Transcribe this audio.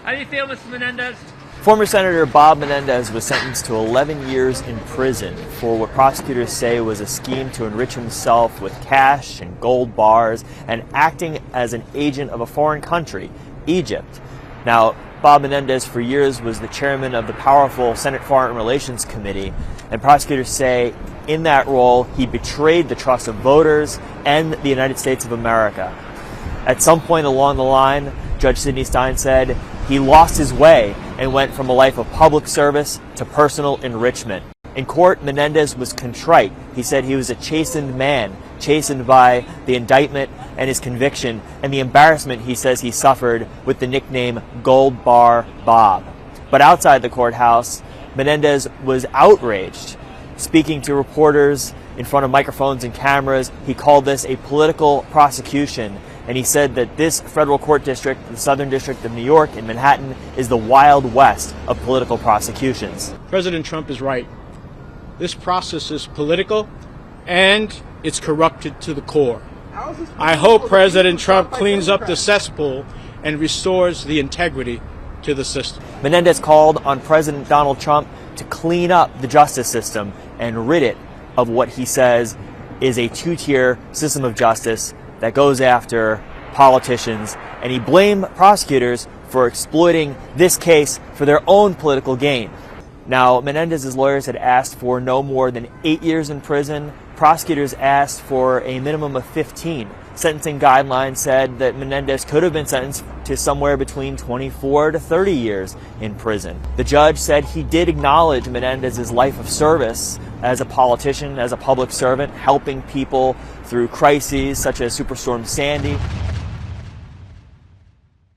How do you feel, Mr. Menendez? Former Senator Bob Menendez was sentenced to 11 years in prison for what prosecutors say was a scheme to enrich himself with cash and gold bars and acting as an agent of a foreign country, Egypt. Now, Bob Menendez for years was the chairman of the powerful Senate Foreign Relations Committee, and prosecutors say in that role he betrayed the trust of voters and the United States of America. At some point along the line, Judge Sidney Stein said he lost his way and went from a life of public service to personal enrichment. In court, Menendez was contrite. He said he was a chastened man, chastened by the indictment and his conviction and the embarrassment he says he suffered with the nickname Gold Bar Bob. But outside the courthouse, Menendez was outraged. Speaking to reporters in front of microphones and cameras, he called this a political prosecution. And he said that this federal court district, the Southern District of New York in Manhattan, is the Wild West of political prosecutions. President Trump is right. This process is political and it's corrupted to the core. I hope President Trump cleans up the cesspool and restores the integrity to the system. Menendez called on President Donald Trump to clean up the justice system and rid it of what he says is a two-tier system of justice that goes after politicians, and he blamed prosecutors for exploiting this case for their own political gain. Now, Menendez's lawyers had asked for no more than 8 years in prison. Prosecutors asked for a minimum of 15. Sentencing guidelines said that Menendez could have been sentenced to somewhere between 24 to 30 years in prison. The judge said he did acknowledge Menendez's life of service as a politician, as a public servant, helping people through crises such as Superstorm Sandy